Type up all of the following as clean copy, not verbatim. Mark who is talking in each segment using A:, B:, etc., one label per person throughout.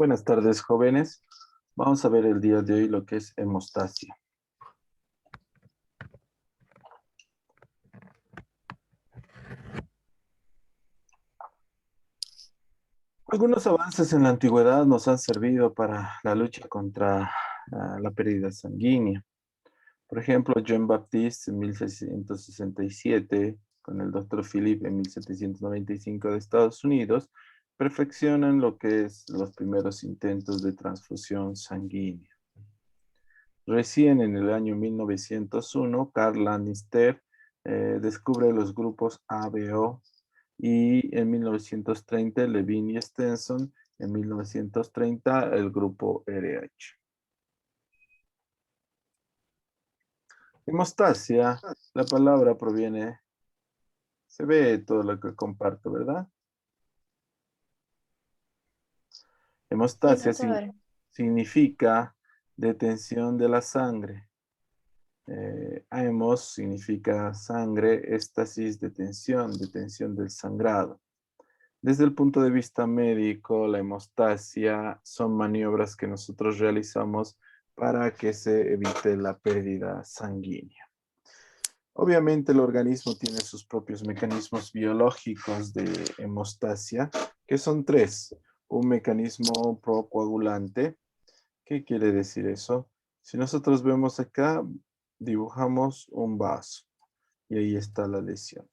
A: Buenas tardes, jóvenes. Vamos a ver el día de hoy lo que es hemostasia. Algunos avances en la antigüedad nos han servido para la lucha contra la pérdida sanguínea. Por ejemplo, Jean-Baptiste en 1667, con el doctor Philippe en 1795 de Estados Unidos, perfeccionan lo que es los primeros intentos de transfusión sanguínea. Recién en el año 1901, Karl Lannister descubre los grupos ABO y en 1930 Levine y Stenson, en 1930 el grupo RH. Hemostasia, la palabra proviene, se ve todo lo que comparto, ¿verdad?
B: Sí,
A: Hemostasia
B: profesor.
A: significa detención de la sangre. Hemos significa sangre, éstasis, detención del sangrado. Desde el punto de vista médico, la hemostasia son maniobras que nosotros realizamos para que se evite la pérdida sanguínea. Obviamente el organismo tiene sus propios mecanismos biológicos de hemostasia, que son tres. Un mecanismo procoagulante. ¿Qué quiere decir eso? Si nosotros vemos acá, dibujamos un vaso y ahí está la lesión.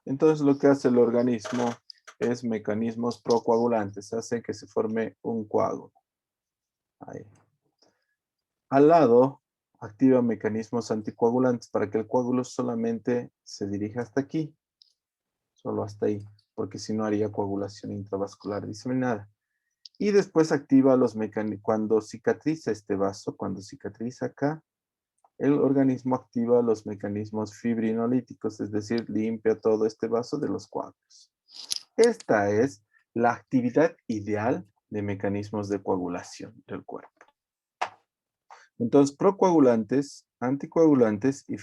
A: Entonces lo que hace el organismo es mecanismos procoagulantes, hace que se forme un coágulo. Ahí. Al lado, activa mecanismos anticoagulantes para que el coágulo solamente se dirija hasta aquí, solo hasta ahí, porque si no haría coagulación intravascular diseminada. Y después activa los mecanismos, cuando cicatriza este vaso, cuando cicatriza acá, el organismo activa los mecanismos fibrinolíticos, es decir, limpia todo este vaso de los coágulos. Esta es la actividad ideal de mecanismos de coagulación del cuerpo. Entonces, procoagulantes, anticoagulantes y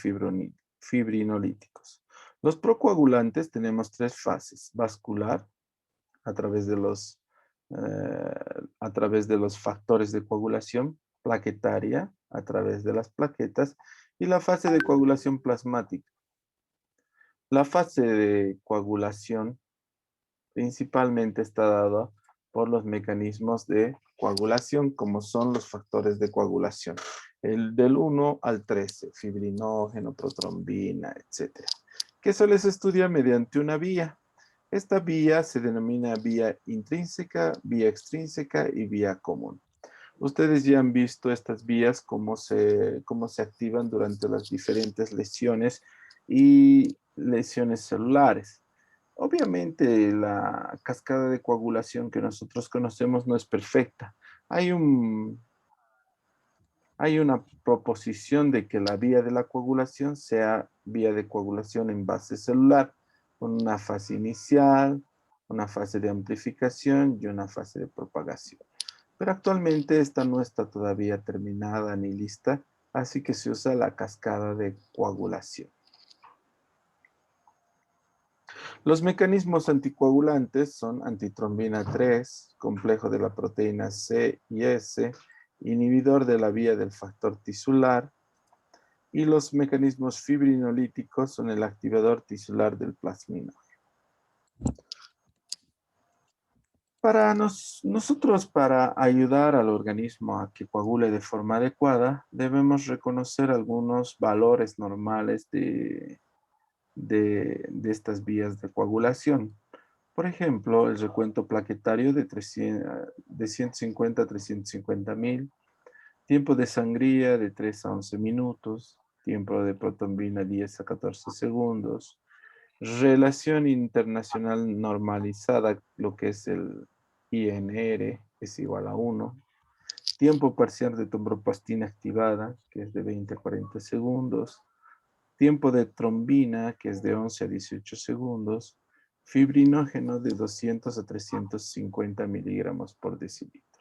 A: fibrinolíticos. Los procoagulantes tenemos tres fases: vascular, a través de los factores de coagulación; plaquetaria, a través de las plaquetas; y la fase de coagulación plasmática. La fase de coagulación principalmente está dada por los mecanismos de coagulación, como son los factores de coagulación. El del 1 al 13, fibrinógeno, protrombina, etc. Que se les estudia mediante una vía. Esta vía se denomina vía intrínseca, vía extrínseca y vía común. Ustedes ya han visto estas vías, cómo se activan durante las diferentes lesiones y lesiones celulares. Obviamente la cascada de coagulación que nosotros conocemos no es perfecta. Hay una proposición de que la vía de la coagulación sea vía de coagulación en base celular, con una fase inicial, una fase de amplificación y una fase de propagación. Pero actualmente esta no está todavía terminada ni lista, así que se usa la cascada de coagulación. Los mecanismos anticoagulantes son antitrombina 3, complejo de la proteína C y S, inhibidor de la vía del factor tisular, y los mecanismos fibrinolíticos son el activador tisular del plasminógeno. Para nosotros, para ayudar al organismo a que coagule de forma adecuada, debemos reconocer algunos valores normales de estas vías de coagulación. Por ejemplo, el recuento plaquetario de 150 a 350.000, tiempo de sangría de 3 a 11 minutos, tiempo de protombina 10 a 14 segundos, relación internacional normalizada, lo que es el INR, es igual a 1, tiempo parcial de tromboplastina activada, que es de 20 a 40 segundos, tiempo de trombina, que es de 11 a 18 segundos, fibrinógeno de 200 a 350 miligramos por decilitro.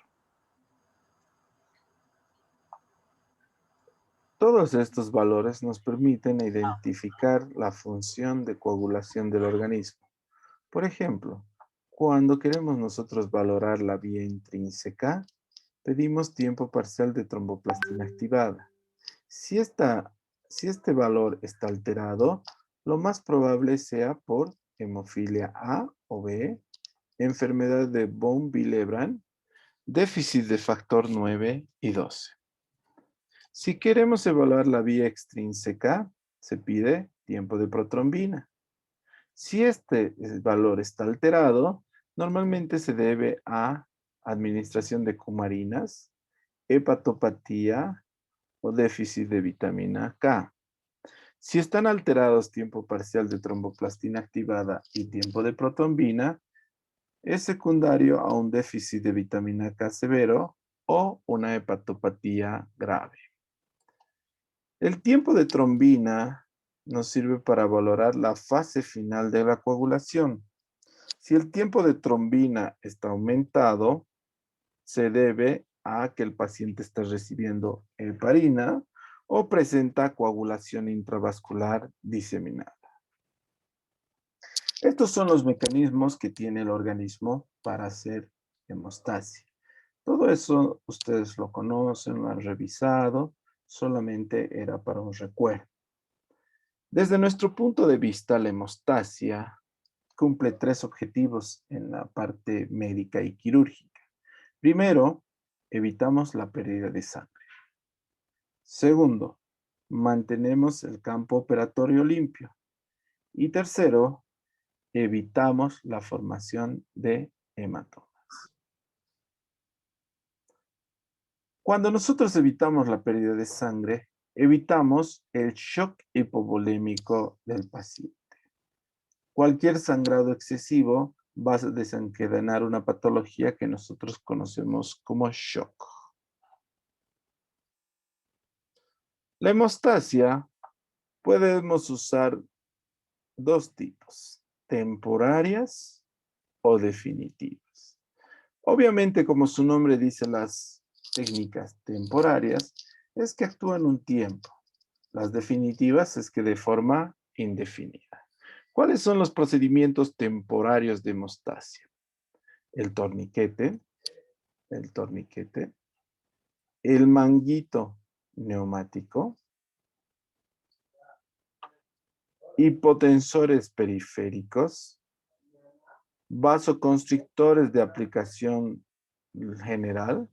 A: Todos estos valores nos permiten identificar la función de coagulación del organismo. Por ejemplo, Cuando queremos nosotros valorar la vía intrínseca, pedimos tiempo parcial de tromboplastina activada. Si, si este valor está alterado, lo más probable sea por hemofilia A o B, enfermedad de von Willebrand, déficit de factor 9 y 12. Si queremos evaluar la vía extrínseca, se pide tiempo de protrombina. Si este valor está alterado, normalmente se debe a administración de cumarinas, hepatopatía o déficit de vitamina K. Si están alterados tiempo parcial de tromboplastina activada y tiempo de protrombina, es secundario a un déficit de vitamina K severo o una hepatopatía grave. El tiempo de trombina nos sirve para valorar la fase final de la coagulación. Si el tiempo de trombina está aumentado, se debe a que el paciente está recibiendo heparina o presenta coagulación intravascular diseminada. Estos son los mecanismos que tiene el organismo para hacer hemostasia. Todo eso ustedes lo conocen, lo han revisado, solamente era para un recuerdo. Desde nuestro punto de vista, la hemostasia cumple 3 objetivos en la parte médica y quirúrgica. Primero, evitamos la pérdida de sangre. Segundo, mantenemos el campo operatorio limpio. Y tercero, evitamos la formación de hematomas. Cuando nosotros evitamos la pérdida de sangre, evitamos el shock hipovolémico del paciente. Cualquier sangrado excesivo va a desencadenar una patología que nosotros conocemos como shock. La hemostasia podemos usar 2 tipos, temporarias o definitivas. Obviamente, como su nombre dice, las técnicas temporarias es que actúan un tiempo. Las definitivas es que de forma indefinida. ¿Cuáles son los procedimientos temporarios de hemostasia? El torniquete, el manguito neumático, hipotensores periféricos, vasoconstrictores de aplicación general,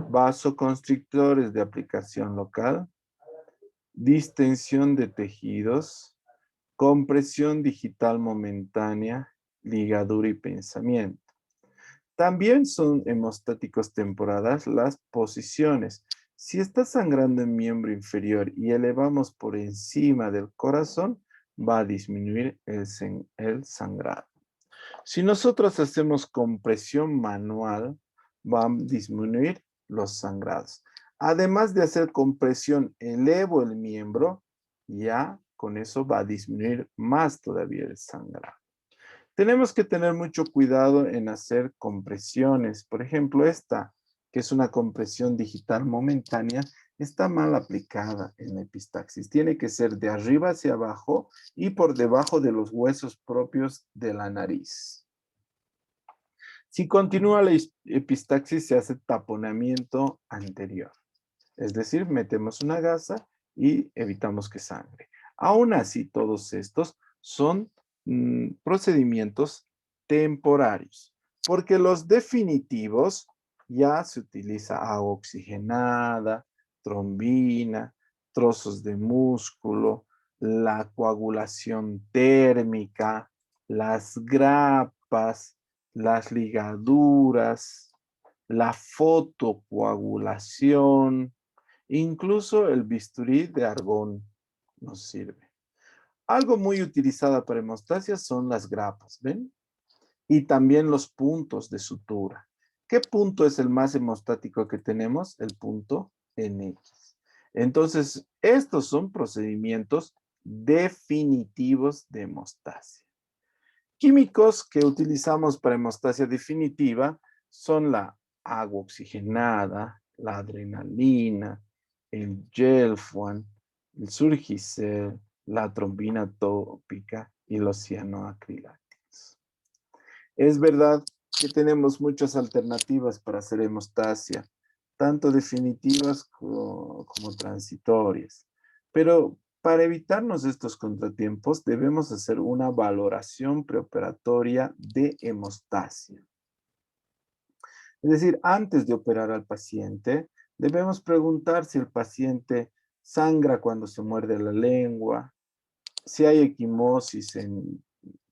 A: vasoconstrictores de aplicación local, distensión de tejidos, compresión digital momentánea, ligadura y pensamiento. También son hemostáticos temporadas las posiciones. Si está sangrando en miembro inferior y elevamos por encima del corazón, va a disminuir el sangrado. Si nosotros hacemos compresión manual, va a disminuir los sangrados. Además de hacer compresión, elevo el miembro, ya con eso va a disminuir más todavía el sangrado. Tenemos que tener mucho cuidado en hacer compresiones. Por ejemplo, esta, que es una compresión digital momentánea, está mal aplicada en la epistaxis. Tiene que ser de arriba hacia abajo y por debajo de los huesos propios de la nariz. Si continúa la epistaxis, se hace taponamiento anterior. Es decir, metemos una gasa y evitamos que sangre. Aún así, todos estos son procedimientos temporarios, porque los definitivos ya se utiliza agua oxigenada, trombina, trozos de músculo, la coagulación térmica, las grapas, las ligaduras, la fotocoagulación, incluso el bisturí de argón nos sirve. Algo muy utilizado para hemostasia son las grapas, ¿ven? Y también los puntos de sutura. ¿Qué punto es el más hemostático que tenemos? El punto NX. Entonces, estos son procedimientos definitivos de hemostasia. Químicos que utilizamos para hemostasia definitiva son la agua oxigenada, la adrenalina, el Gelfuan, el Surgicel, la trombina tópica y los cianoacriláticos. Es verdad que tenemos muchas alternativas para hacer hemostasia, tanto definitivas como transitorias. Pero para evitarnos estos contratiempos, debemos hacer una valoración preoperatoria de hemostasia. Es decir, antes de operar al paciente, debemos preguntar si el paciente sangra cuando se muerde la lengua, si hay equimosis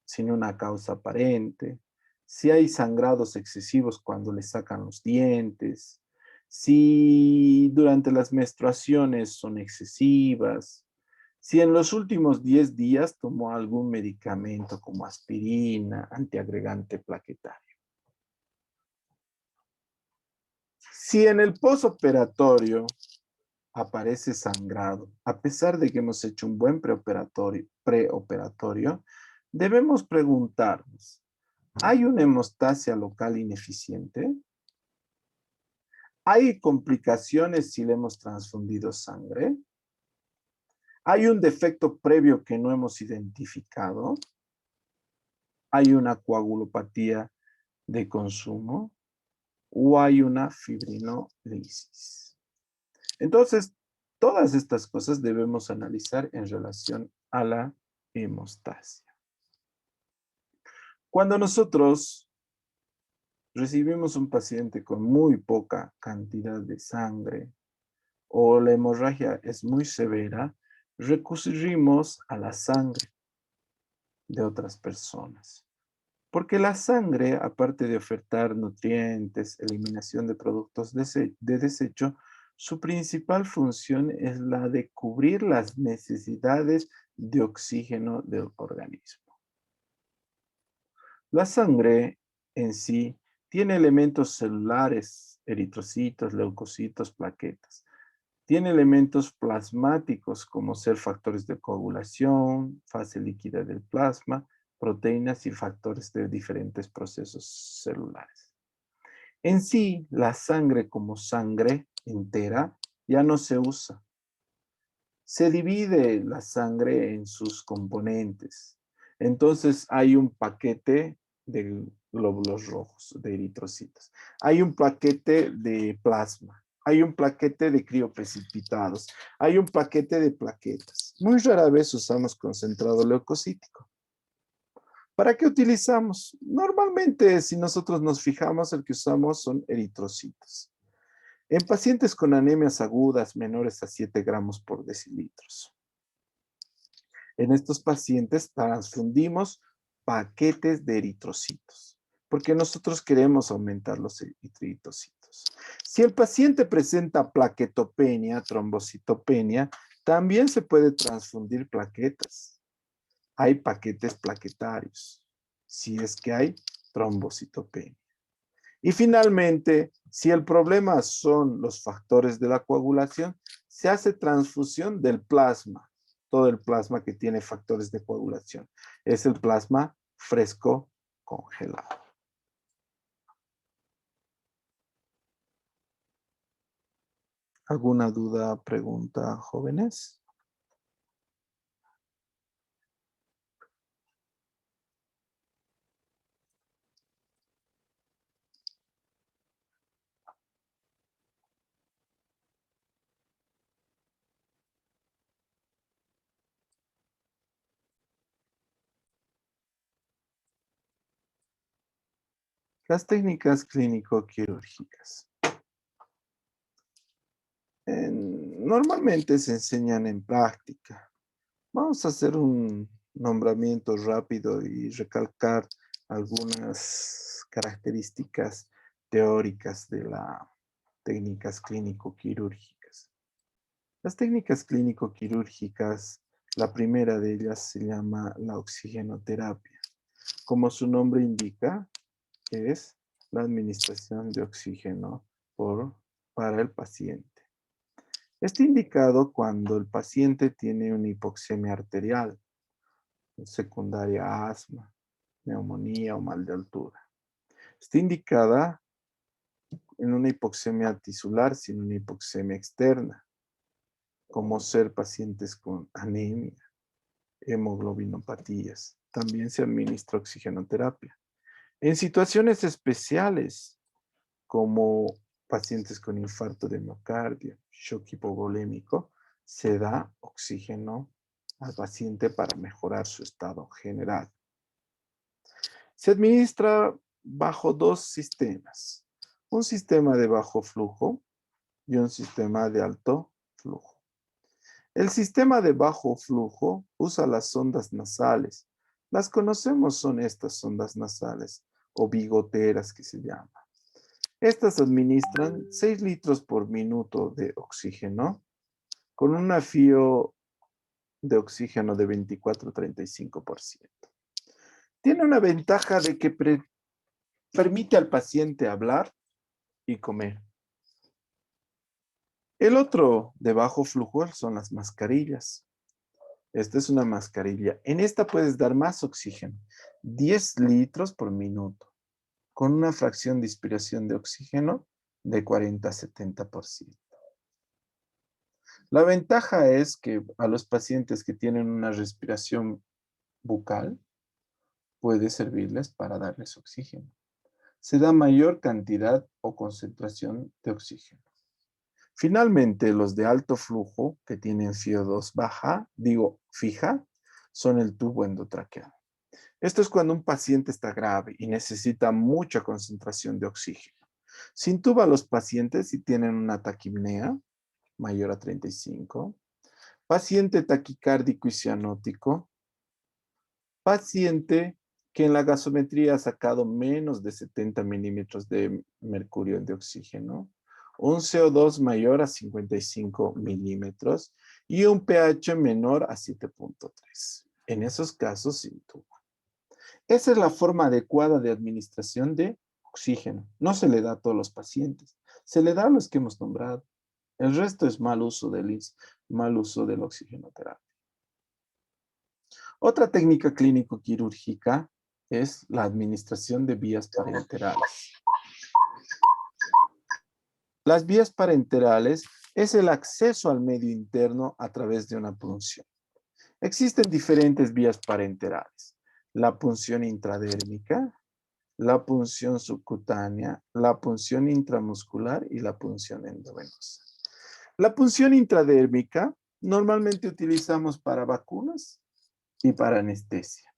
A: sin una causa aparente, si hay sangrados excesivos cuando le sacan los dientes, si durante las menstruaciones son excesivas, si en los últimos 10 días tomó algún medicamento como aspirina, antiagregante plaquetario. Si en el posoperatorio aparece sangrado, a pesar de que hemos hecho un buen preoperatorio, debemos preguntarnos, ¿hay una hemostasia local ineficiente? ¿Hay complicaciones si le hemos transfundido sangre? ¿Hay un defecto previo que no hemos identificado? ¿Hay una coagulopatía de consumo? ¿O hay una fibrinolisis? Entonces, todas estas cosas debemos analizar en relación a la hemostasia. Cuando nosotros recibimos un paciente con muy poca cantidad de sangre o la hemorragia es muy severa, recurrimos a la sangre de otras personas. Porque la sangre, aparte de ofertar nutrientes, eliminación de productos de desecho, su principal función es la de cubrir las necesidades de oxígeno del organismo. La sangre en sí tiene elementos celulares, eritrocitos, leucocitos, plaquetas. Tiene elementos plasmáticos como ser factores de coagulación, fase líquida del plasma, proteínas y factores de diferentes procesos celulares. En sí, la sangre como sangre entera ya no se usa. Se divide la sangre en sus componentes. Entonces hay un paquete de glóbulos rojos, de eritrocitos. Hay un paquete de plasma. Hay un paquete de crioprecipitados. Hay un paquete de plaquetas. Muy rara vez usamos concentrado leucocítico. ¿Para qué utilizamos? Normalmente, si nosotros nos fijamos, el que usamos son eritrocitos. En pacientes con anemias agudas menores a 7 gramos por decilitros. En estos pacientes transfundimos paquetes de eritrocitos, porque nosotros queremos aumentar los eritrocitos. Si el paciente presenta plaquetopenia, trombocitopenia, también se puede transfundir plaquetas. Hay paquetes plaquetarios, si es que hay trombocitopenia. Y finalmente, si el problema son los factores de la coagulación, se hace transfusión del plasma, todo el plasma que tiene factores de coagulación. Es el plasma fresco congelado. ¿Alguna duda, pregunta, jóvenes? Las técnicas clínico-quirúrgicas. Normalmente se enseñan en práctica. Vamos a hacer un nombramiento rápido y recalcar algunas características teóricas de las técnicas clínico-quirúrgicas. Las técnicas clínico-quirúrgicas, la primera de ellas se llama la oxigenoterapia. Como su nombre indica, es la administración de oxígeno para el paciente. Está indicado cuando el paciente tiene una hipoxemia arterial, secundaria a asma, neumonía o mal de altura. Está indicada en una hipoxemia tisular sin una hipoxemia externa, como ser pacientes con anemia, hemoglobinopatías. También se administra oxigenoterapia. En situaciones especiales, como pacientes con infarto de miocardio, shock hipovolémico, se da oxígeno al paciente para mejorar su estado general. Se administra bajo dos sistemas, un sistema de bajo flujo y un sistema de alto flujo. El sistema de bajo flujo usa las sondas nasales. Las conocemos, son estas sondas nasales o bigoteras que se llaman. Estas administran 6 litros por minuto de oxígeno con un afío de oxígeno de 24-35%. Tiene una ventaja de que permite al paciente hablar y comer. El otro de bajo flujo son las mascarillas. Esta es una mascarilla. En esta puedes dar más oxígeno, 10 litros por minuto, con una fracción de inspiración de oxígeno de 40-70%. La ventaja es que a los pacientes que tienen una respiración bucal, puede servirles para darles oxígeno. Se da mayor cantidad o concentración de oxígeno. Finalmente, los de alto flujo, que tienen FiO2 fija, son el tubo endotraqueal. Esto es cuando un paciente está grave y necesita mucha concentración de oxígeno. Se intuba a los pacientes si tienen una taquipnea mayor a 35, paciente taquicárdico y cianótico, paciente que en la gasometría ha sacado menos de 70 milímetros de mercurio de oxígeno, un CO2 mayor a 55 milímetros y un pH menor a 7.3. En esos casos, se intuba. Esa es la forma adecuada de administración de oxígeno. No se le da a todos los pacientes, se le da a los que hemos nombrado. El resto es mal uso del oxigenoterapia. Otra técnica clínico-quirúrgica es la administración de vías parenterales. Las vías parenterales es el acceso al medio interno a través de una punción. Existen diferentes vías parenterales. La punción intradérmica, la punción subcutánea, la punción intramuscular y la punción endovenosa. La punción intradérmica normalmente utilizamos para vacunas y para anestesia.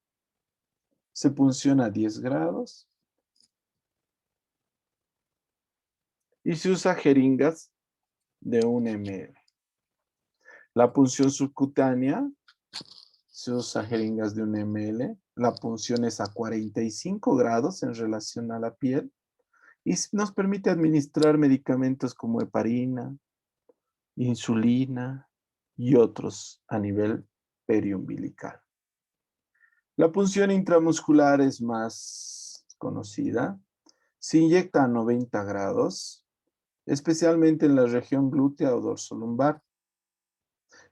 A: Se punciona a 10 grados y se usa jeringas de 1 ml. La punción subcutánea se usa jeringas de 1 ml. La punción es a 45 grados en relación a la piel y nos permite administrar medicamentos como heparina, insulina y otros a nivel periumbilical. La punción intramuscular es más conocida. Se inyecta a 90 grados, especialmente en la región glútea o dorsolumbar.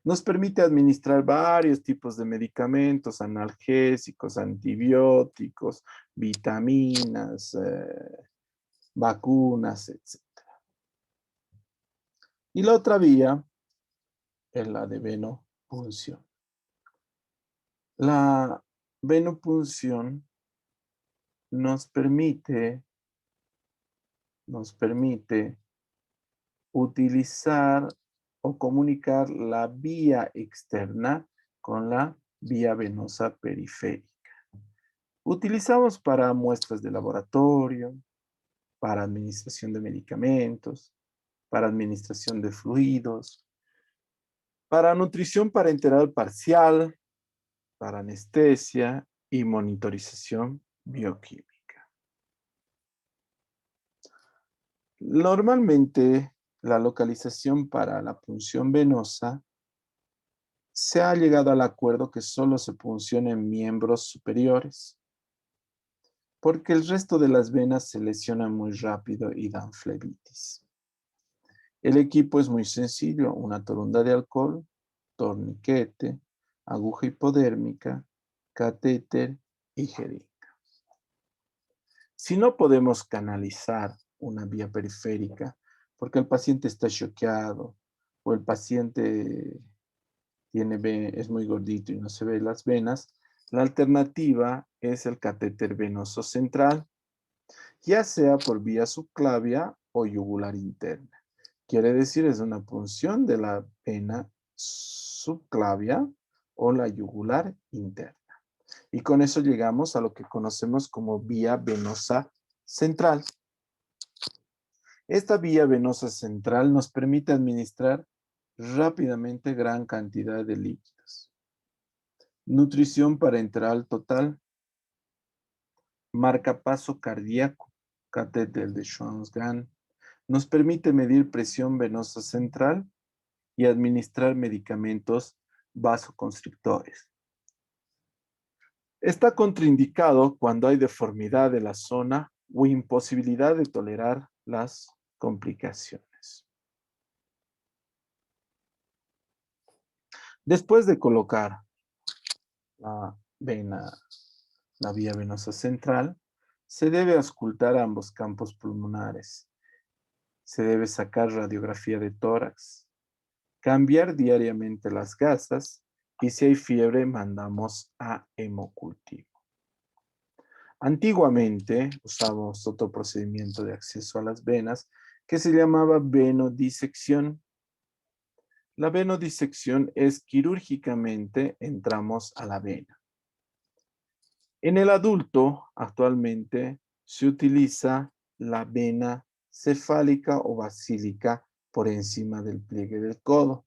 A: Nos permite administrar varios tipos de medicamentos, analgésicos, antibióticos, vitaminas, vacunas, etc. Y la otra vía es la de venopunción. La venopunción nos permite utilizar o comunicar la vía externa con la vía venosa periférica. Utilizamos para muestras de laboratorio, para administración de medicamentos, para administración de fluidos, para nutrición parenteral parcial, para anestesia y monitorización bioquímica. Normalmente, la localización para la punción venosa se ha llegado al acuerdo que solo se punciona en miembros superiores, porque el resto de las venas se lesionan muy rápido y dan flebitis. El equipo es muy sencillo, una torunda de alcohol, torniquete, aguja hipodérmica, catéter y jeringa. Si no podemos canalizar una vía periférica, porque el paciente está choqueado o el paciente es muy gordito y no se ve las venas, la alternativa es el catéter venoso central, ya sea por vía subclavia o yugular interna. Quiere decir, es una punción de la vena subclavia o la yugular interna. Y con eso llegamos a lo que conocemos como vía venosa central. Esta vía venosa central nos permite administrar rápidamente gran cantidad de líquidos. Nutrición parenteral total, marcapaso cardíaco, catéter de Schwann-Gahn, nos permite medir presión venosa central y administrar medicamentos vasoconstrictores. Está contraindicado cuando hay deformidad de la zona o imposibilidad de tolerar las complicaciones. Después de colocar la vía venosa central, se debe auscultar ambos campos pulmonares. Se debe sacar radiografía de tórax, cambiar diariamente las gasas y si hay fiebre mandamos a hemocultivo. Antiguamente usábamos otro procedimiento de acceso a las venas que se llamaba venodisección. La venodisección es quirúrgicamente entramos a la vena. En el adulto actualmente se utiliza la vena cefálica o basílica por encima del pliegue del codo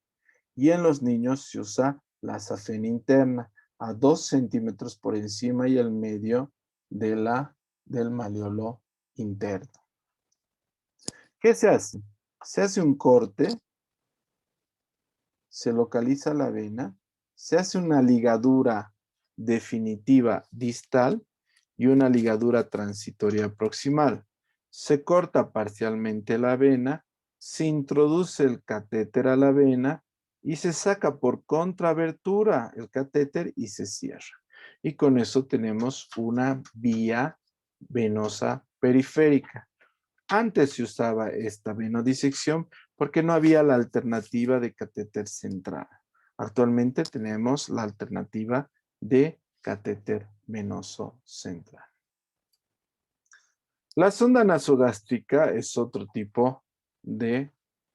A: y en los niños se usa la safena interna a 2 centímetros por encima y el medio del maleolo interno. ¿Qué se hace? Se hace un corte, se localiza la vena, se hace una ligadura definitiva distal y una ligadura transitoria proximal. Se corta parcialmente la vena, se introduce el catéter a la vena y se saca por contraabertura el catéter y se cierra. Y con eso tenemos una vía venosa periférica. Antes se usaba esta venodisección porque no había la alternativa de catéter central. Actualmente tenemos la alternativa de catéter venoso central. La sonda nasogástrica es otro tipo de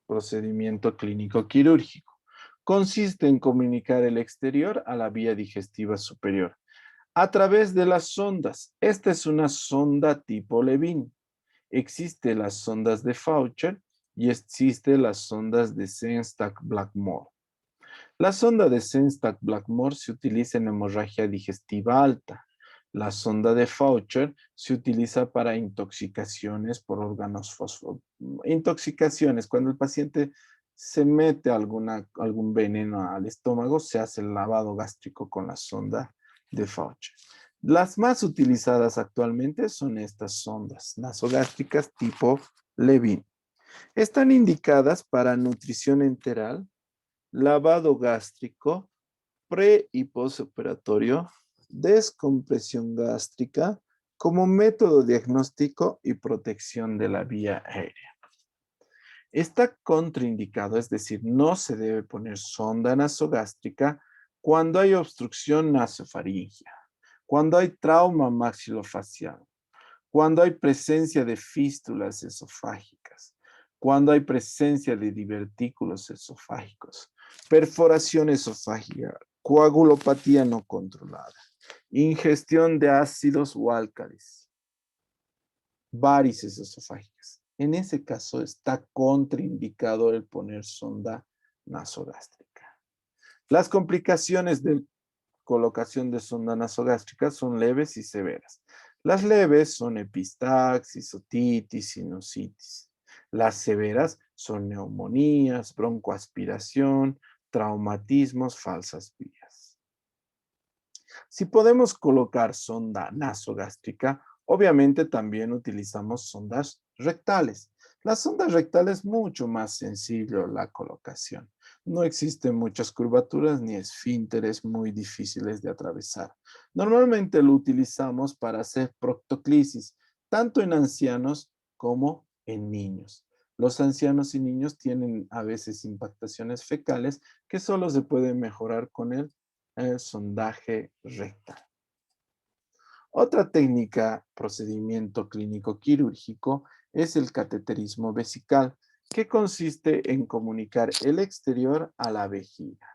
A: procedimiento clínico quirúrgico. Consiste en comunicar el exterior a la vía digestiva superior a través de las sondas. Esta es una sonda tipo Levin. Existen las sondas de Faucher y existen las sondas de Sengstack-Blackmore. La sonda de Sengstack-Blackmore se utiliza en hemorragia digestiva alta. La sonda de Faucher se utiliza para intoxicaciones por órganos fosfóridos. Intoxicaciones, cuando el paciente se mete algún veneno al estómago, se hace el lavado gástrico con la sonda de Faucher. Las más utilizadas actualmente son estas sondas nasogástricas tipo Levin. Están indicadas para nutrición enteral, lavado gástrico, pre y postoperatorio, descompresión gástrica como método diagnóstico y protección de la vía aérea. Está contraindicado, es decir, no se debe poner sonda nasogástrica cuando hay obstrucción nasofaringea, cuando hay trauma maxilofacial, cuando hay presencia de fístulas esofágicas, cuando hay presencia de divertículos esofágicos, perforación esofágica, coagulopatía no controlada, ingestión de ácidos o álcalis, varices esofágicas. En ese caso está contraindicado el poner sonda nasogástrica. Las complicaciones de colocación de sonda nasogástrica son leves y severas. Las leves son epistaxis, otitis, sinusitis. Las severas son neumonías, broncoaspiración, traumatismos, falsas vías. Si podemos colocar sonda nasogástrica, obviamente también utilizamos sondas rectales. La sonda rectal es mucho más sencillo la colocación. No existen muchas curvaturas ni esfínteres muy difíciles de atravesar. Normalmente lo utilizamos para hacer proctoclisis, tanto en ancianos como en niños. Los ancianos y niños tienen a veces impactaciones fecales que solo se pueden mejorar con el sondaje rectal. Otra técnica, procedimiento clínico quirúrgico, es el cateterismo vesical, que consiste en comunicar el exterior a la vejiga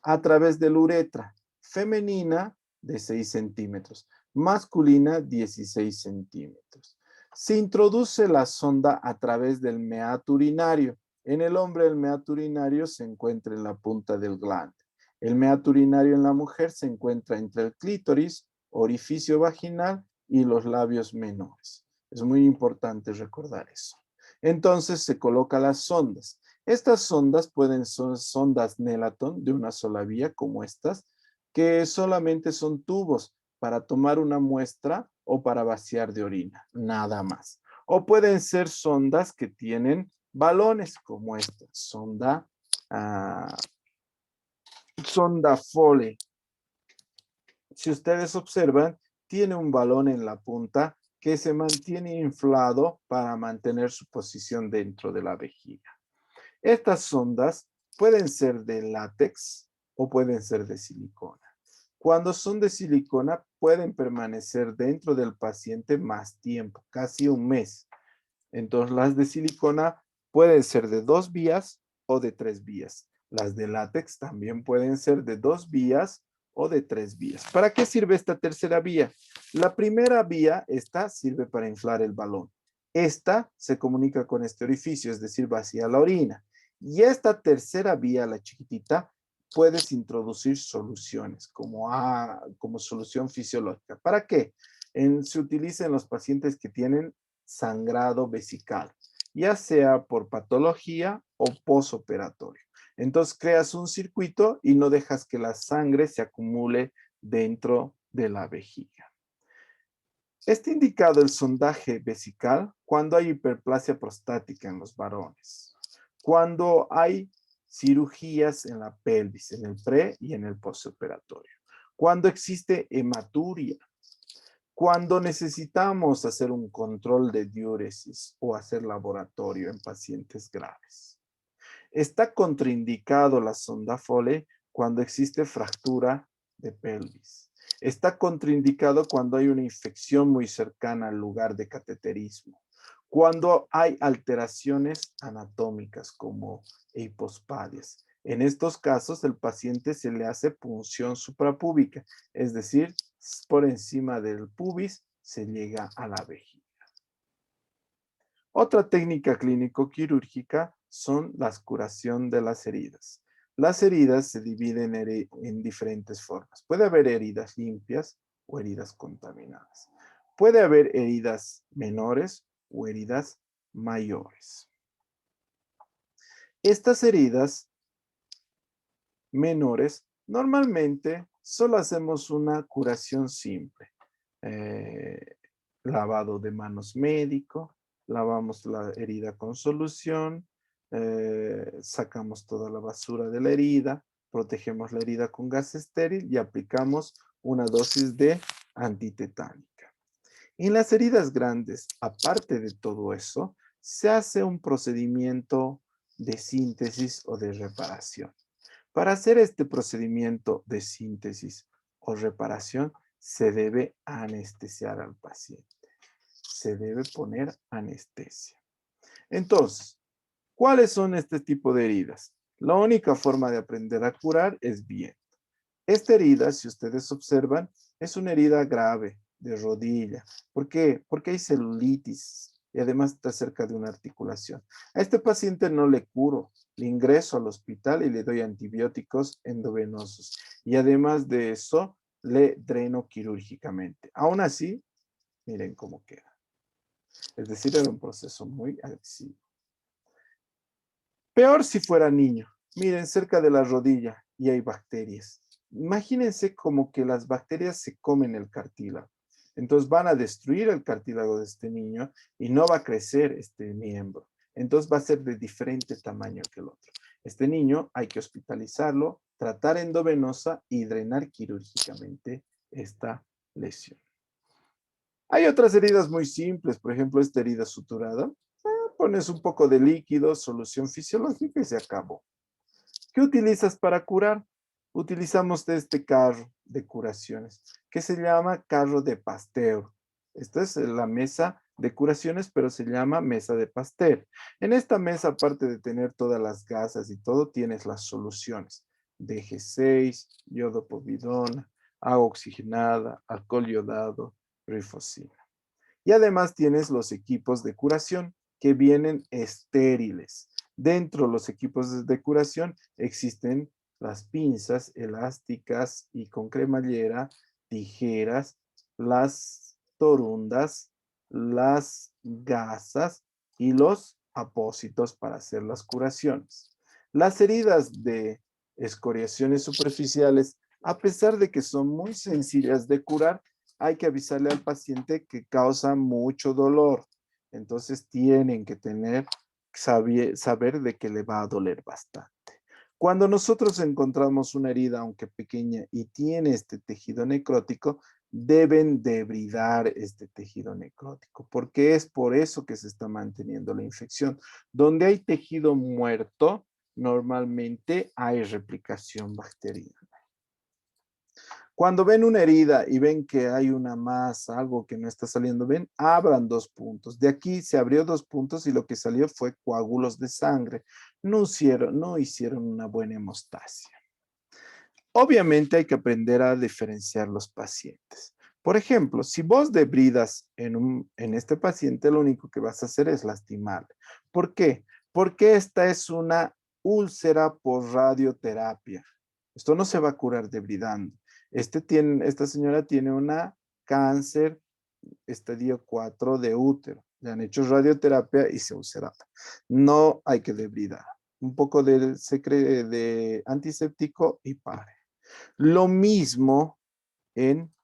A: a través de la uretra, femenina de 6 centímetros, masculina 16 centímetros. Se introduce la sonda a través del meato urinario. En el hombre el meato urinario se encuentra en la punta del glande. El meato urinario en la mujer se encuentra entre el clítoris, orificio vaginal y los labios menores. Es muy importante recordar eso. Entonces se coloca las sondas. Estas sondas pueden ser sondas Nelaton de una sola vía, como estas, que solamente son tubos para tomar una muestra o para vaciar de orina, nada más. O pueden ser sondas que tienen balones, como esta, sonda Foley. Si ustedes observan, tiene un balón en la punta que se mantiene inflado para mantener su posición dentro de la vejiga. Estas sondas pueden ser de látex o pueden ser de silicona. Cuando son de silicona, pueden permanecer dentro del paciente más tiempo, casi un mes. Entonces, las de silicona pueden ser de 2 vías o de 3 vías. Las de látex también pueden ser de 2 vías o de 3 vías. ¿Para qué sirve esta tercera vía? La primera vía, esta sirve para inflar el balón. Esta se comunica con este orificio, es decir, vacía la orina. Y esta tercera vía, la chiquitita, puedes introducir soluciones como solución fisiológica. ¿Para qué? Se utiliza en los pacientes que tienen sangrado vesical, ya sea por patología o posoperatorio. Entonces creas un circuito y no dejas que la sangre se acumule dentro de la vejiga. Está indicado el sondaje vesical cuando hay hiperplasia prostática en los varones, cuando hay cirugías en la pelvis, en el pre y en el postoperatorio, cuando existe hematuria, cuando necesitamos hacer un control de diuresis o hacer laboratorio en pacientes graves. Está contraindicado la sonda Foley cuando existe fractura de pelvis. Está contraindicado cuando hay una infección muy cercana al lugar de cateterismo. Cuando hay alteraciones anatómicas como hipospadias. En estos casos, el paciente se le hace punción suprapúbica, es decir, por encima del pubis se llega a la vejiga. Otra técnica clínico-quirúrgica son la curación de las heridas. Las heridas se dividen en diferentes formas. Puede haber heridas limpias o heridas contaminadas. Puede haber heridas menores o heridas mayores. Estas heridas menores, normalmente solo hacemos una curación simple. Lavado de manos médico, lavamos la herida con solución, sacamos toda la basura de la herida, protegemos la herida con gas estéril y aplicamos una dosis de antitetánica. En las heridas grandes, aparte de todo eso, se hace un procedimiento de síntesis o de reparación. Para hacer este procedimiento de síntesis o reparación, se debe anestesiar al paciente. Se debe poner anestesia. Entonces, ¿cuáles son este tipo de heridas? La única forma de aprender a curar es viendo. Esta herida, si ustedes observan, es una herida grave de rodilla. ¿Por qué? Porque hay celulitis y además está cerca de una articulación. A este paciente no le curo, le ingreso al hospital y le doy antibióticos endovenosos. Y además de eso, le dreno quirúrgicamente. Aún así, miren cómo queda. Es decir, era un proceso muy agresivo. Peor si fuera niño. Miren, cerca de la rodilla y hay bacterias. Imagínense como que las bacterias se comen el cartílago. Entonces van a destruir el cartílago de este niño y no va a crecer este miembro. Entonces va a ser de diferente tamaño que el otro. Este niño hay que hospitalizarlo, tratar endovenosa y drenar quirúrgicamente esta lesión. Hay otras heridas muy simples, por ejemplo, esta herida suturada. Pones un poco de líquido, solución fisiológica y se acabó. ¿Qué utilizas para curar? Utilizamos este carro de curaciones. que se llama carro de Pasteur. Esta es la mesa de curaciones, pero se llama mesa de Pasteur. En esta mesa, aparte de tener todas las gasas y todo, tienes las soluciones. DG6, yodopovidona, agua oxigenada, alcohol yodado, rifocina. Y además tienes los equipos de curación que vienen estériles. Dentro de los equipos de curación existen las pinzas elásticas y con cremallera, tijeras, las torundas, las gasas y los apósitos para hacer las curaciones. Las heridas de escoriaciones superficiales, a pesar de que son muy sencillas de curar, hay que avisarle al paciente que causa mucho dolor. Entonces tienen que saber de que le va a doler bastante. Cuando nosotros encontramos una herida, aunque pequeña, y tiene este tejido necrótico, deben debridar este tejido necrótico, porque es por eso que se está manteniendo la infección. Donde hay tejido muerto, normalmente hay replicación bacteriana. Cuando ven una herida y ven que hay una masa, algo que no está saliendo bien, abran 2 puntos. De aquí se abrió 2 puntos y lo que salió fue coágulos de sangre. No hicieron una buena hemostasia. Obviamente hay que aprender a diferenciar los pacientes. Por ejemplo, si vos debridas en este paciente, lo único que vas a hacer es lastimarle. ¿Por qué? Porque esta es una úlcera por radioterapia. Esto no se va a curar debridando. Esta señora tiene una cáncer estadio 4 de útero. Le han hecho radioterapia y se ulcerada. No hay que debridar. Un poco de antiséptico y pare. Lo mismo en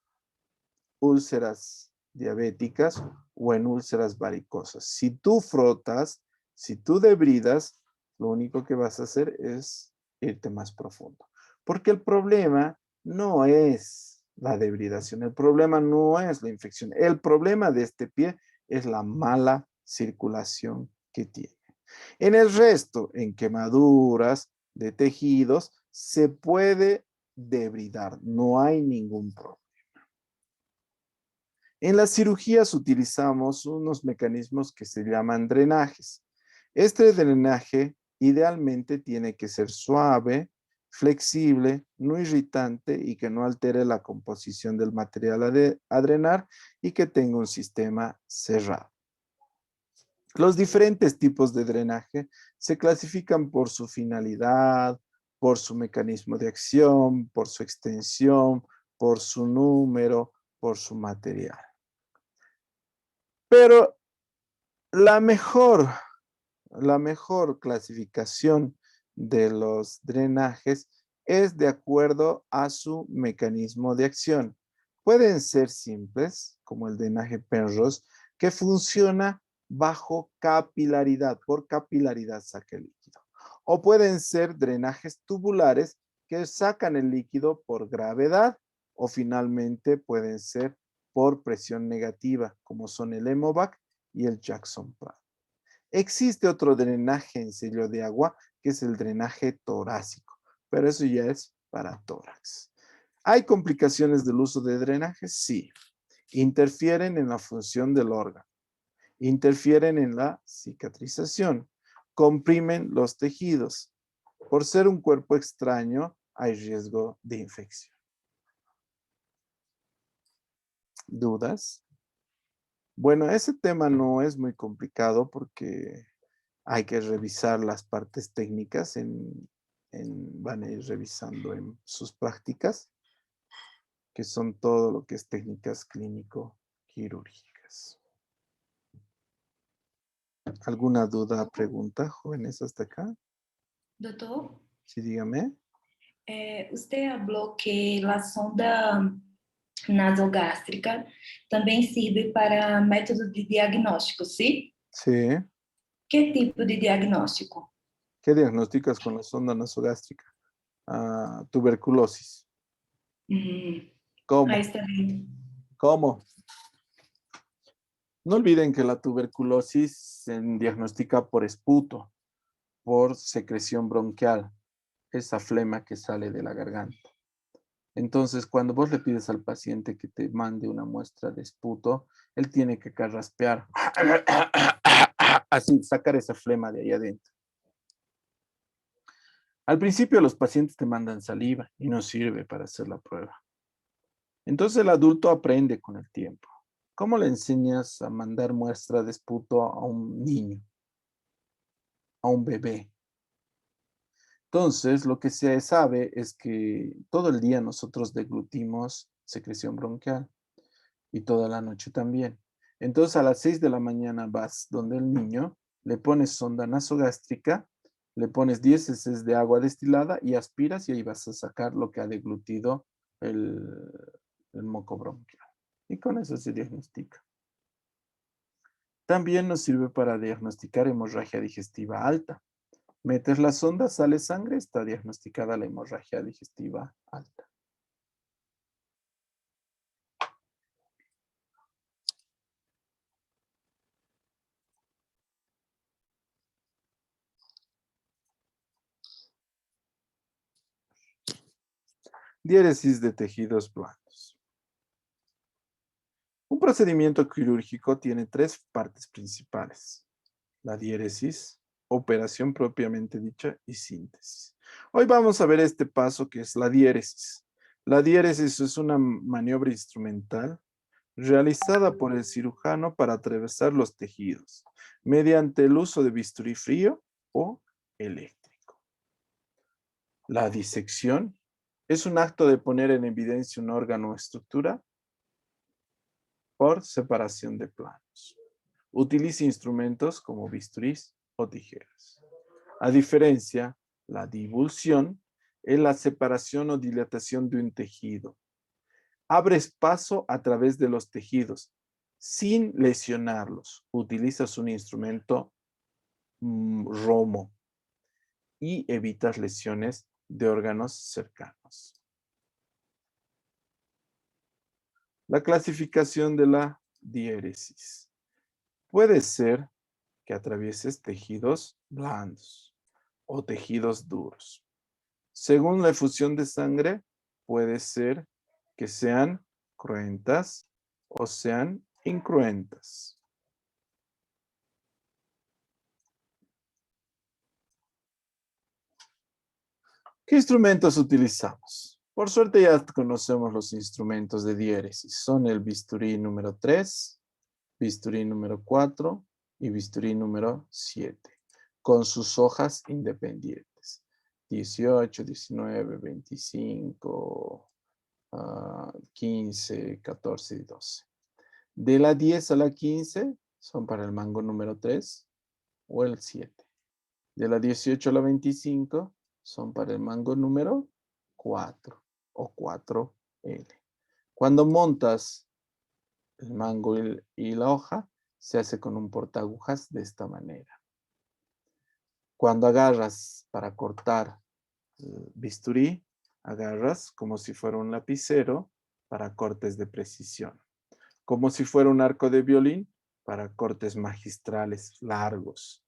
A: úlceras diabéticas o en úlceras varicosas. Si tú frotas, si tú debridas, lo único que vas a hacer es irte más profundo. Porque el problema no es la debridación, el problema no es la infección, el problema de este pie es la mala circulación que tiene. En el resto, en quemaduras de tejidos, se puede debridar, no hay ningún problema. En las cirugías utilizamos unos mecanismos que se llaman drenajes. Este drenaje idealmente tiene que ser suave, flexible, no irritante y que no altere la composición del material a drenar y que tenga un sistema cerrado. Los diferentes tipos de drenaje se clasifican por su finalidad, por su mecanismo de acción, por su extensión, por su número, por su material. Pero la mejor clasificación de los drenajes es de acuerdo a su mecanismo de acción. Pueden ser simples, como el drenaje Penrose, que funciona bajo capilaridad, por capilaridad saca el líquido. O pueden ser drenajes tubulares que sacan el líquido por gravedad, o finalmente pueden ser por presión negativa, como son el Hemovac y el Jackson Pratt. Existe otro drenaje en sello de agua, que es el drenaje torácico, pero eso ya es para tórax. ¿Hay complicaciones del uso de drenaje? Sí. Interfieren en la función del órgano, interfieren en la cicatrización, comprimen los tejidos. Por ser un cuerpo extraño, hay riesgo de infección. ¿Dudas? Bueno, ese tema no es muy complicado porque hay que revisar las partes técnicas, van a ir revisando en sus prácticas, que son todo lo que es técnicas clínico-quirúrgicas. ¿Alguna duda, pregunta, jóvenes, hasta acá?
B: Doutor,
A: Sí, dígame.
B: usted falou que a sonda nasogástrica também serve para método de diagnóstico, sim?
A: Sí.
B: Que tipo de diagnóstico?
A: ¿Qué diagnosticas con la sonda nasogástrica? Tuberculosis. ¿Cómo?
B: Ahí está bien.
A: ¿Cómo? No olviden que la tuberculosis se diagnostica por esputo, por secreción bronquial, esa flema que sale de la garganta. Entonces, cuando vos le pides al paciente que te mande una muestra de esputo, él tiene que carraspear, así, sacar esa flema de ahí adentro. Al principio los pacientes te mandan saliva y no sirve para hacer la prueba. Entonces el adulto aprende con el tiempo. ¿Cómo le enseñas a mandar muestra de esputo a un niño, a un bebé? Entonces, lo que se sabe es que todo el día nosotros deglutimos secreción bronquial y toda la noche también. Entonces, a las 6 de la mañana vas donde el niño, le pones sonda nasogástrica, le pones 10 cc de agua destilada y aspiras y ahí vas a sacar lo que ha deglutido el, el moco bronquial. Y con eso se diagnostica. También nos sirve para diagnosticar hemorragia digestiva alta. Metes la sonda, sale sangre, está diagnosticada la hemorragia digestiva alta. Diéresis de tejidos blandos. Un procedimiento quirúrgico tiene tres partes principales: la diéresis, operación propiamente dicha y síntesis. Hoy vamos a ver este paso que es la diéresis. La diéresis es una maniobra instrumental realizada por el cirujano para atravesar los tejidos mediante el uso de bisturí frío o eléctrico. La disección es un acto de poner en evidencia un órgano o estructura por separación de planos. Utiliza instrumentos como bisturís o tijeras. A diferencia, la divulsión es la separación o dilatación de un tejido. Abres paso a través de los tejidos sin lesionarlos. Utilizas un instrumento romo y evitas lesiones de órganos cercanos. La clasificación de la diéresis. Puede ser que atravieses tejidos blandos o tejidos duros. Según la efusión de sangre, puede ser que sean cruentas o sean incruentas. ¿Qué instrumentos utilizamos? Por suerte ya conocemos los instrumentos de diéresis. Son el bisturí número 3, bisturí número 4 y bisturí número 7, con sus hojas independientes. 18, 19, 25, 15, 14 y 12. De la 10 a la 15 son para el mango número 3 o el 7. De la 18 a la 25 son para el mango número 4 o 4L. Cuando montas el mango y la hoja, se hace con un portaagujas de esta manera. Cuando agarras para cortar el bisturí, agarras como si fuera un lapicero para cortes de precisión. Como si fuera un arco de violín para cortes magistrales largos.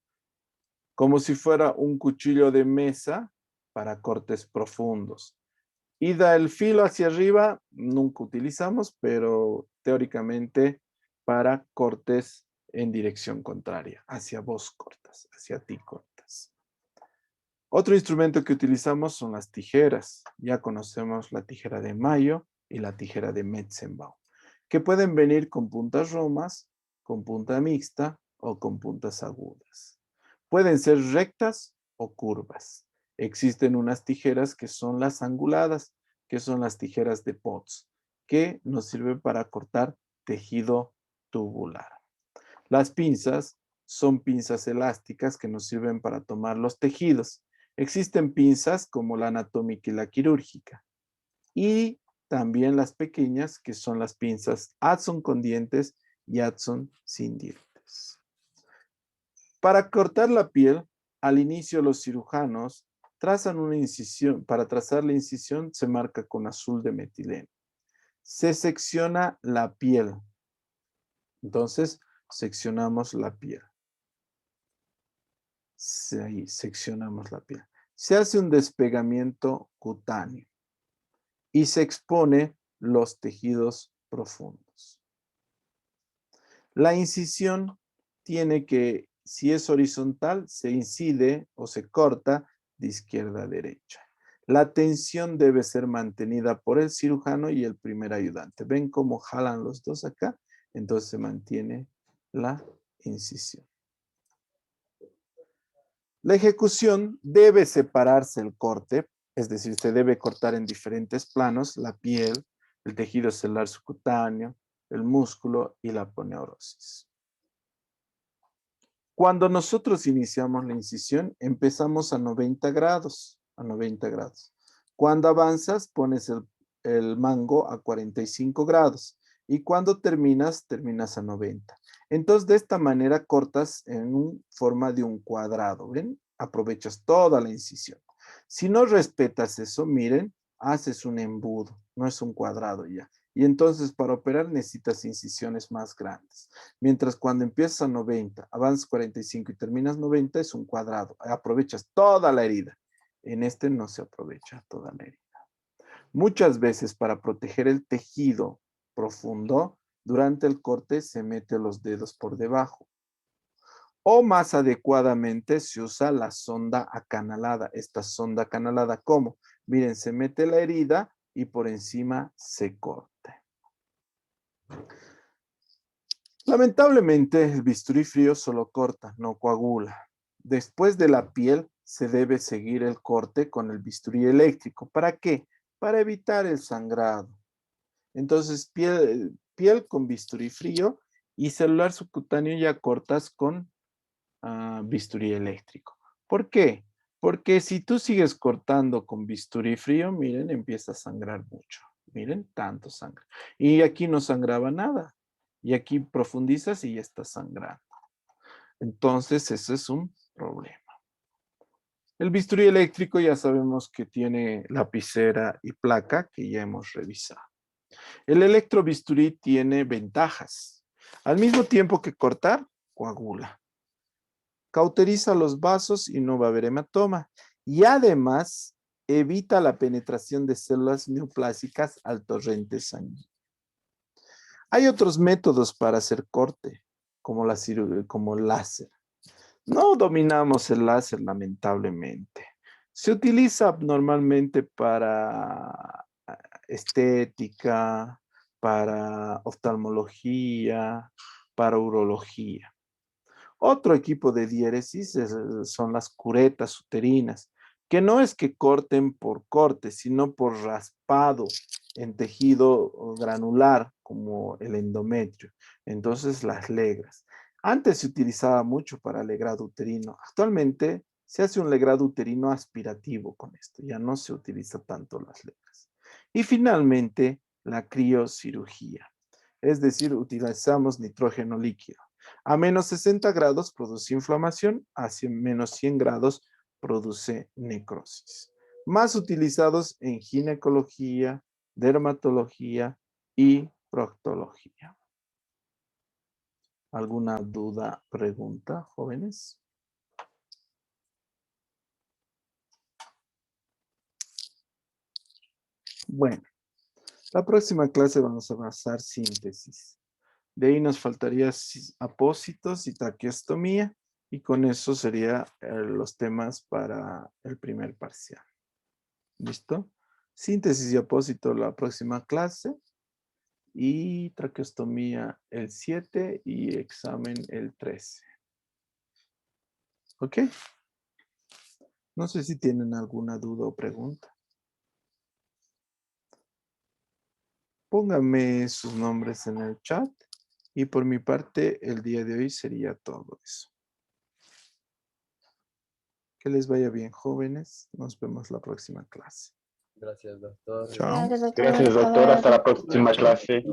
A: Como si fuera un cuchillo de mesa para cortes profundos. Y da el filo hacia arriba, nunca utilizamos, pero teóricamente para cortes en dirección contraria, hacia vos cortas, hacia ti cortas. Otro instrumento que utilizamos son las tijeras. Ya conocemos la tijera de Mayo y la tijera de Metzenbaum, que pueden venir con puntas romas, con punta mixta o con puntas agudas. Pueden ser rectas o curvas. Existen unas tijeras que son las anguladas, que son las tijeras de Potts, que nos sirven para cortar tejido tubular. Las pinzas son pinzas elásticas que nos sirven para tomar los tejidos. Existen pinzas como la anatómica y la quirúrgica. Y también las pequeñas, que son las pinzas Adson con dientes y Adson sin dientes. Para cortar la piel, al inicio los cirujanos trazan una incisión. Para trazar la incisión se marca con azul de metileno. Se secciona la piel. Entonces, seccionamos la piel. Ahí seccionamos la piel. Se hace un despegamiento cutáneo. y se expone los tejidos profundos. La incisión tiene que, si es horizontal, se incide o se corta de izquierda a derecha. La tensión debe ser mantenida por el cirujano y el primer ayudante. ¿Ven cómo jalan los dos acá? Entonces se mantiene la incisión. La ejecución debe separarse el corte, es decir, se debe cortar en diferentes planos, la piel, el tejido celular subcutáneo, el músculo y la aponeurosis. Cuando nosotros iniciamos la incisión, empezamos a 90 grados, Cuando avanzas, pones el mango a 45 grados. Y cuando terminas a 90. Entonces, de esta manera cortas en forma de un cuadrado, ¿ven? Aprovechas toda la incisión. Si no respetas eso, miren, haces un embudo, no es un cuadrado ya. Y entonces para operar necesitas incisiones más grandes. Mientras cuando empiezas a 90, avanzas 45 y terminas 90, es un cuadrado. Aprovechas toda la herida. En este no se aprovecha toda la herida. Muchas veces para proteger el tejido profundo, durante el corte se mete los dedos por debajo. O más adecuadamente se usa la sonda acanalada. Esta sonda acanalada, ¿cómo? Miren, se mete la herida y por encima se corta. Lamentablemente, el bisturí frío solo corta, no coagula. Después de la piel, se debe seguir el corte con el bisturí eléctrico. ¿Para qué? Para evitar el sangrado. Entonces, piel con bisturí frío y celular subcutáneo ya cortas con bisturí eléctrico. ¿Por qué? Porque si tú sigues cortando con bisturí frío, miren, empieza a sangrar mucho. Miren, tanto sangre. Y aquí no sangraba nada. Y aquí profundizas y ya está sangrando. Entonces, ese es un problema. El bisturí eléctrico ya sabemos que tiene lapicera y placa que ya hemos revisado. El electrobisturí tiene ventajas. Al mismo tiempo que cortar, coagula. Cauteriza los vasos y no va a haber hematoma. Y además, evita la penetración de células neoplásicas al torrente sanguíneo. Hay otros métodos para hacer corte, como el láser. No dominamos el láser, lamentablemente. Se utiliza normalmente para estética, para oftalmología, para urología. Otro equipo de diéresis son las curetas uterinas, que no es que corten por corte, sino por raspado en tejido granular, como el endometrio. Entonces las legras. Antes se utilizaba mucho para legrado uterino. Actualmente se hace un legrado uterino aspirativo con esto. Ya no se utiliza tanto las legras. Y finalmente, la criocirugía. Es decir, utilizamos nitrógeno líquido. A menos 60 grados produce inflamación, hacia menos 100 grados produce necrosis. Más utilizados en ginecología, dermatología y proctología. ¿Alguna duda, pregunta, jóvenes? Bueno, la próxima clase vamos a basar síntesis. De ahí nos faltaría apósitos y traqueostomía, y con eso serían los temas para el primer parcial. ¿Listo? Síntesis y apósito la próxima clase, y traqueostomía el 7 y examen el 13. ¿Ok? No sé si tienen alguna duda o pregunta. Pónganme sus nombres en el chat. Y por mi parte, el día de hoy sería todo eso. Que les vaya bien, jóvenes. Nos vemos la próxima clase.
C: Gracias, doctor.
A: Chao.
D: Gracias, doctor. Hasta la próxima clase.